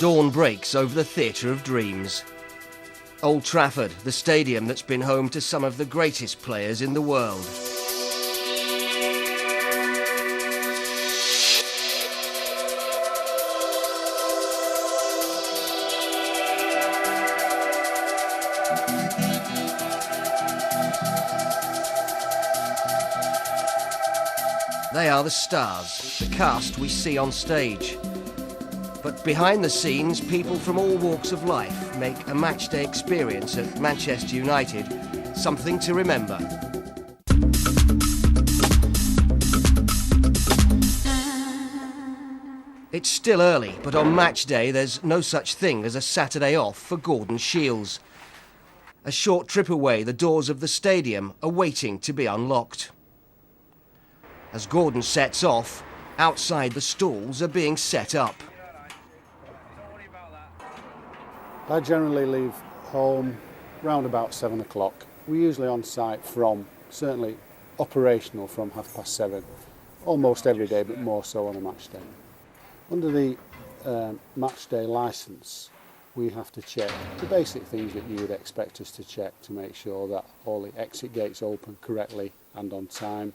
Dawn breaks over the theatre of dreams. Old Trafford, the stadium that's been home to some of the greatest players in the world. They are the stars, the cast we see on stage. But behind the scenes, people from all walks of life make a matchday experience at Manchester United something to remember. It's still early, but on match day there's no such thing as a Saturday off for Gordon Shields. A short trip away, the doors of the stadium are waiting to be unlocked. As Gordon sets off, outside the stalls are being set up. I generally leave home round about 7 o'clock. We're usually on site from, certainly operational from 7:30, almost every day, but more so on a match day. Under the match day licence, we have to check the basic things that you would expect us to check to make sure that all the exit gates open correctly and on time.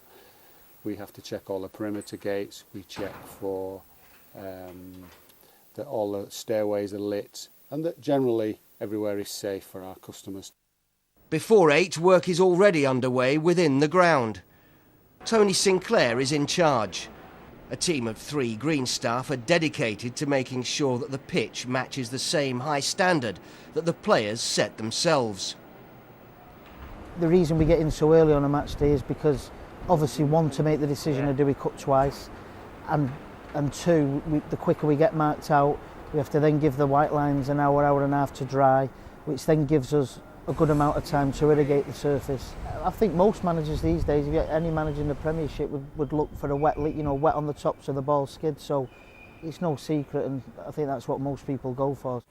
We have to check all the perimeter gates. We check for that all the stairways are lit and that generally everywhere is safe for our customers. Before 8, work is already underway within the ground. Tony Sinclair is in charge. A team of 3 green staff are dedicated to making sure that the pitch matches the same high standard that the players set themselves. The reason we get in so early on a match day is because obviously, one, to make the decision of do we cut twice, and two, the quicker we get marked out, we have to then give the white lines an hour, hour and a half to dry, which then gives us a good amount of time to irrigate the surface. I think most managers these days, if you get any manager in the Premiership, would look for a wet on the top so the ball skids. So it's no secret, and I think that's what most people go for.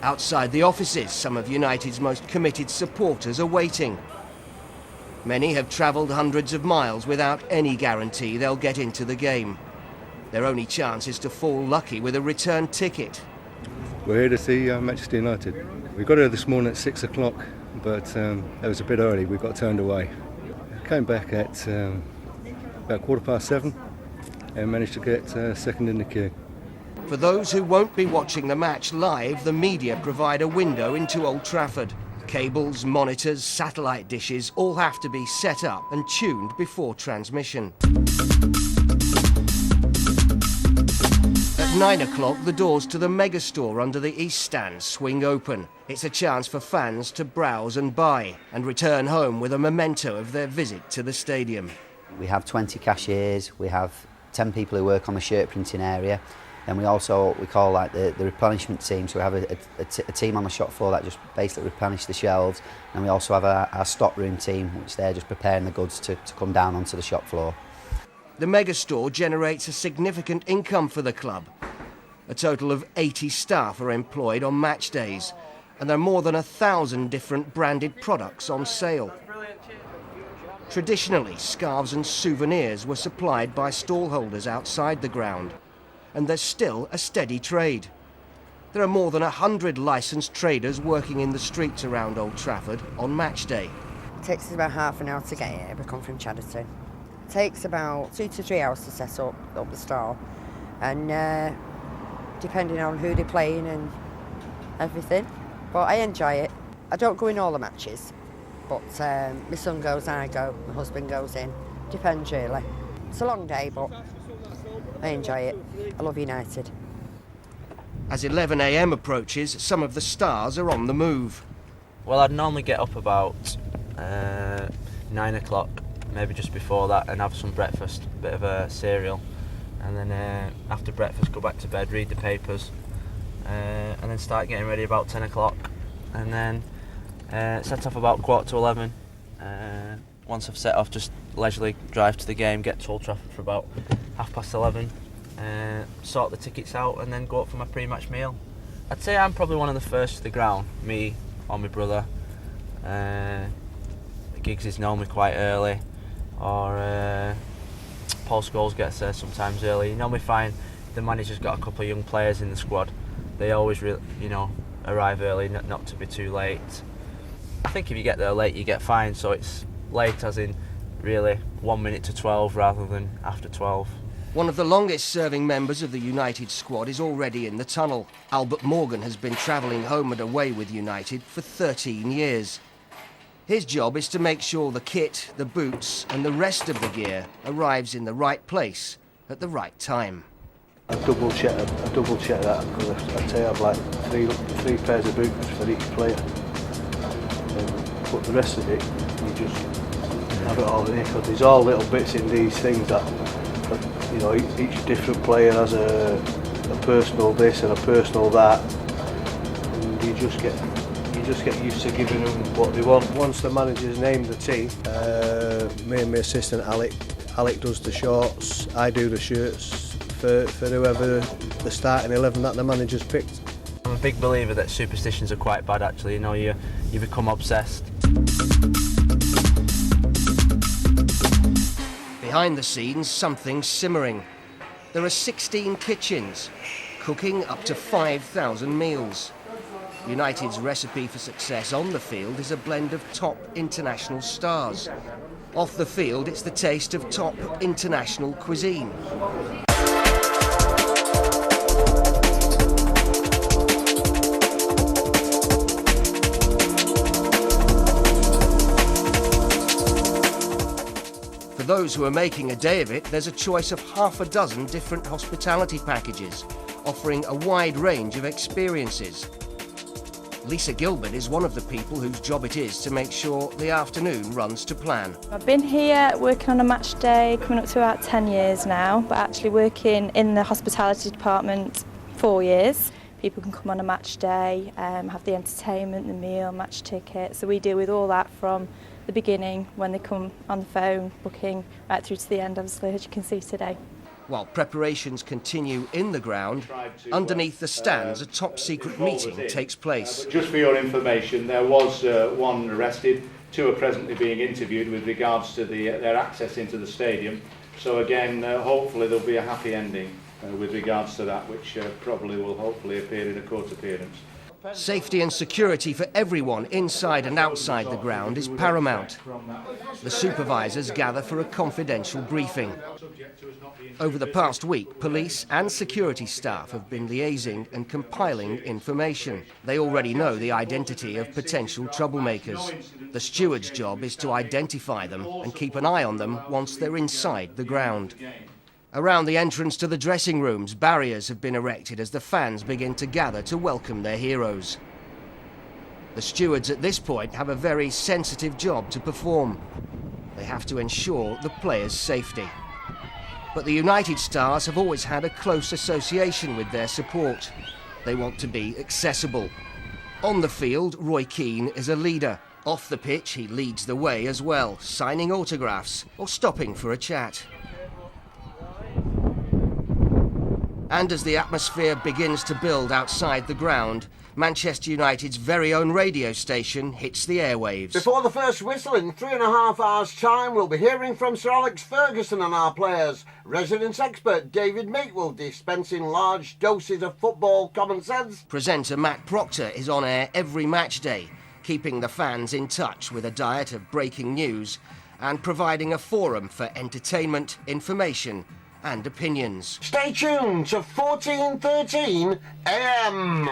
Outside the offices, some of United's most committed supporters are waiting. Many have travelled hundreds of miles without any guarantee they'll get into the game. Their only chance is to fall lucky with a return ticket. We're here to see Manchester United. We got here this morning at 6 o'clock, but it was a bit early. We got turned away. Came back at about 7:15 and managed to get second in the queue. For those who won't be watching the match live, the media provide a window into Old Trafford. Cables, monitors, satellite dishes all have to be set up and tuned before transmission. At 9 o'clock, the doors to the megastore under the East Stand swing open. It's a chance for fans to browse and buy and return home with a memento of their visit to the stadium. We have 20 cashiers, we have 10 people who work on the shirt printing area. Then we call like the replenishment team, so we have a team on the shop floor that just basically replenish the shelves, and we also have our stock room team, which they're just preparing the goods to come down onto the shop floor. The megastore generates a significant income for the club. A total of 80 staff are employed on match days, and there are more than 1,000 different branded products on sale. Traditionally, scarves and souvenirs were supplied by stallholders outside the ground, and there's still a steady trade. There are more than 100 licensed traders working in the streets around Old Trafford on match day. It takes us about half an hour to get here. We come from Chadderton. It takes about 2 to 3 hours to set up the store, and depending on who they're playing and everything. But I enjoy it. I don't go in all the matches, but my son goes, I go, my husband goes in. Depends really. It's a long day, but I enjoy it. I love United. As 11 a.m. approaches, some of the stars are on the move. Well, I'd normally get up about 9 o'clock, maybe just before that, and have some breakfast, a bit of a cereal, and then after breakfast go back to bed, read the papers, and then start getting ready about 10 o'clock, and then set off about 11:15. Once I've set off, just leisurely drive to the game, get to Old Trafford for about 11:30, sort the tickets out, and then go up for my pre-match meal. I'd say I'm probably one of the first to the ground, me or my brother. Giggs know me quite early, or Paul Scholes gets there sometimes early. You normally find the manager's got a couple of young players in the squad, they always arrive early, not to be too late. I think if you get there late you get fined, so it's late as in really 1 minute to 12 rather than after 12. One of the longest serving members of the United squad is already in the tunnel. Albert Morgan has been travelling home and away with United for 13 years. His job is to make sure the kit, the boots and the rest of the gear arrives in the right place at the right time. I double check that because I say I've like three pairs of boots for each player. But the rest of it, you just have it all in here because there's all little bits in these things that, you know, each different player has a personal this and a personal that, and you just get used to giving them what they want. Once the manager's named the team, me and my assistant Alec does the shorts, I do the shirts for whoever the starting 11 that the manager's picked. I'm a big believer that superstitions are quite bad actually, you know, you become obsessed. Behind the scenes, something's simmering. There are 16 kitchens, cooking up to 5,000 meals. United's recipe for success on the field is a blend of top international stars. Off the field, it's the taste of top international cuisine. For those who are making a day of it, there's a choice of half a dozen different hospitality packages, offering a wide range of experiences. Lisa Gilbert is one of the people whose job it is to make sure the afternoon runs to plan. I've been here working on a match day coming up to about 10 years now, but actually working in the hospitality department 4 years. People can come on a match day, have the entertainment, the meal, match ticket. So we deal with all that from the beginning when they come on the phone, booking, right through to the end, obviously, as you can see today. While preparations continue in the ground, underneath the stands a top-secret meeting takes place. Just for your information, there was one arrested, 2 are presently being interviewed with regards to their access into the stadium. So again, hopefully there'll be a happy ending with regards to that, which probably will hopefully appear in a court appearance. Safety and security for everyone inside and outside the ground is paramount. The supervisors gather for a confidential briefing. Over the past week, police and security staff have been liaising and compiling information. They already know the identity of potential troublemakers. The steward's job is to identify them and keep an eye on them once they're inside the ground. Around the entrance to the dressing rooms, barriers have been erected as the fans begin to gather to welcome their heroes. The stewards at this point have a very sensitive job to perform. They have to ensure the players' safety. But the United stars have always had a close association with their support. They want to be accessible. On the field, Roy Keane is a leader. Off the pitch, he leads the way as well, signing autographs or stopping for a chat. And as the atmosphere begins to build outside the ground, Manchester United's very own radio station hits the airwaves. Before the first whistle in 3.5 hours' time, we'll be hearing from Sir Alex Ferguson and our players. Residence expert David Meek will dispense in large doses of football common sense. Presenter Matt Proctor is on air every match day, keeping the fans in touch with a diet of breaking news and providing a forum for entertainment, information and opinions. Stay tuned to 14:13 AM.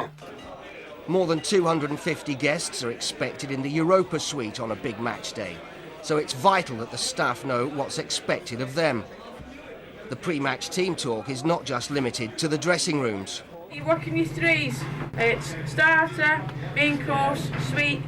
More than 250 guests are expected in the Europa suite on a big match day, so it's vital that the staff know what's expected of them. The pre-match team talk is not just limited to the dressing rooms. You're working your threes. It's starter, main course, sweet,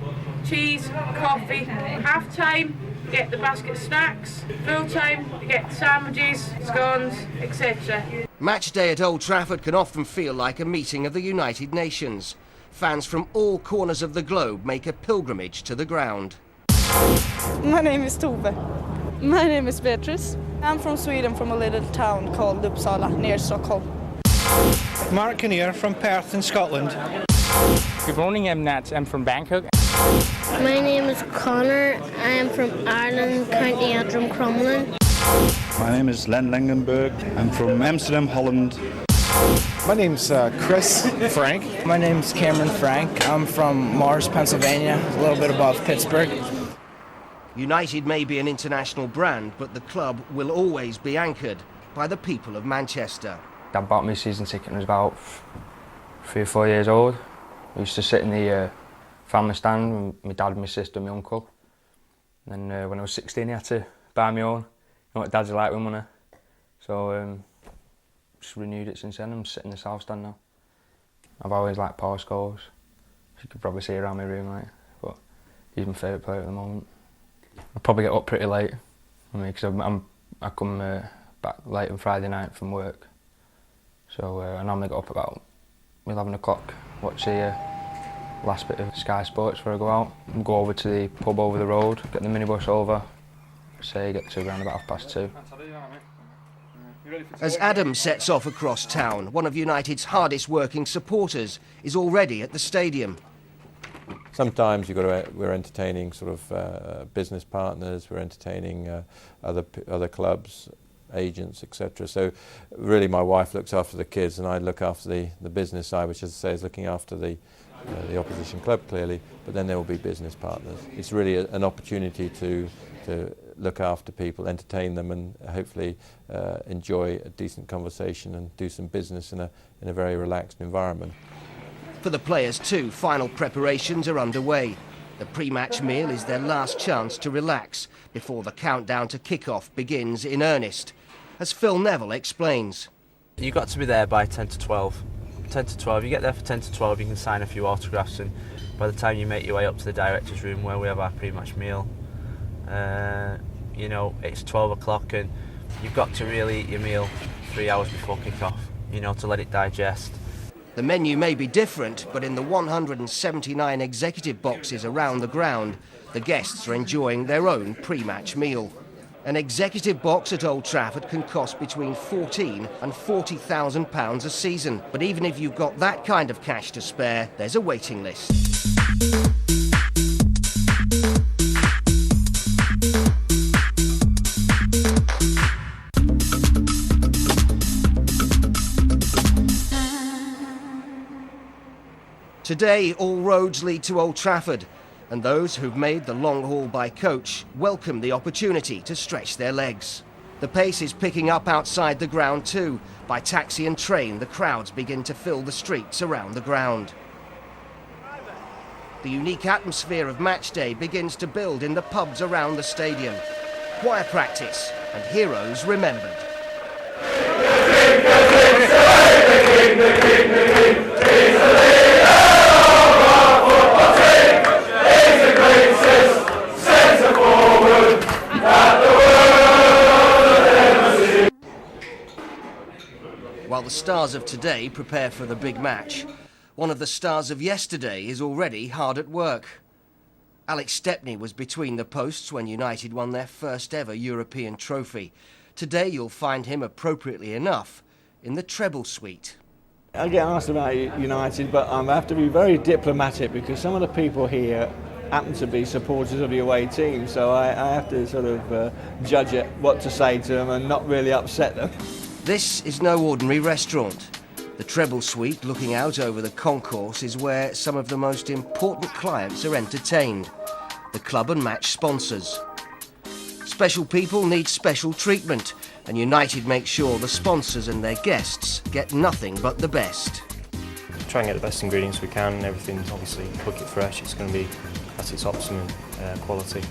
cheese, coffee. Half time, you get the basket of snacks. Full time, you get sandwiches, scones, etc. Match day at Old Trafford can often feel like a meeting of the United Nations. Fans from all corners of the globe make a pilgrimage to the ground. My name is Tove. My name is Beatrice. I'm from Sweden, from a little town called Uppsala, near Stockholm. Mark Kinnear from Perth in Scotland. Good morning, I'm Nat. I'm from Bangkok. My name is Connor. I am from Ireland, County Antrim, Crumlin. My name is Len Langenberg. I'm from Amsterdam, Holland. My name's Chris Frank. My name's Cameron Frank. I'm from Mars, Pennsylvania, a little bit above Pittsburgh. United may be an international brand, but the club will always be anchored by the people of Manchester. Dad bought me a season ticket when I was about 3 or 4 years old. I used to sit in the family stand with my dad, my sister and my uncle. And then when I was 16 I had to buy my own. You know what dads are like with money. So just renewed it since then. I'm sitting in the south stand now. I've always liked Paul Scholes. You could probably see around my room, like, but he's my favourite player at the moment. I probably get up pretty late, because I come back late on Friday night from work. So I normally get up about 11 o'clock, watch the last bit of Sky Sports before I go out. Go over to the pub over the road, get the minibus over, say get to around about 2:30. As Adam sets off across town, one of United's hardest working supporters is already at the stadium. Sometimes we're entertaining sort of business partners, we're entertaining other clubs, agents, etc. So really my wife looks after the kids and I look after the business side, which, as I say, is looking after the opposition club clearly, but then there will be business partners. It's really an opportunity to look after people, entertain them, and hopefully enjoy a decent conversation and do some business in a very relaxed environment. For the players too, final preparations are underway. The pre-match meal is their last chance to relax before the countdown to kick-off begins in earnest, as Phil Neville explains. You've got to be there by 10 to 12. 10 to 12, you get there for 10 to 12, you can sign a few autographs, and by the time you make your way up to the director's room where we have our pre-match meal, you know, it's 12 o'clock and you've got to really eat your meal 3 hours before kick-off, you know, to let it digest. The menu may be different, but in the 179 executive boxes around the ground, the guests are enjoying their own pre-match meal. An executive box at Old Trafford can cost between £14,000 and £40,000 a season. But even if you've got that kind of cash to spare, there's a waiting list. Today, all roads lead to Old Trafford, and those who've made the long haul by coach welcome the opportunity to stretch their legs. The pace is picking up outside the ground too. By taxi and train, the crowds begin to fill the streets around the ground. The unique atmosphere of match day begins to build in the pubs around the stadium. Choir practice and heroes remembered. While the stars of today prepare for the big match, one of the stars of yesterday is already hard at work. Alex Stepney was between the posts when United won their first ever European trophy. Today you'll find him, appropriately enough, in the treble suite. I get asked about United, but I have to be very diplomatic because some of the people here happen to be supporters of the away team, so I have to sort of judge it, what to say to them and not really upset them. This is no ordinary restaurant. The treble suite looking out over the concourse is where some of the most important clients are entertained, the club and match sponsors. Special people need special treatment, and United make sure the sponsors and their guests get nothing but the best. Try and get the best ingredients we can, and everything's obviously cook it fresh. It's going to be at its optimum quality.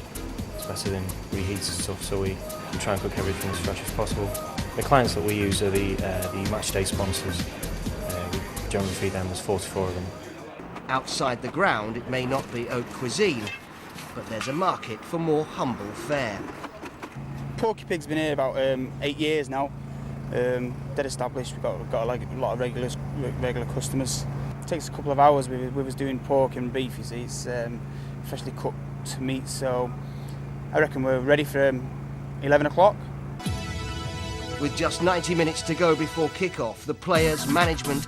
It's better than reheated stuff, so we try and cook everything as fresh as possible. The clients that we use are the match day sponsors. We generally feed them, there's 44 of them. Outside the ground, it may not be haute cuisine, but there's a market for more humble fare. Porky Pig's been here about 8 years now. Dead established. We've got like a lot of regular customers. It takes a couple of hours with us doing pork and beef. You see, it's freshly cooked meat, so I reckon we're ready for 11 o'clock. With just 90 minutes to go before kick-off, the players, management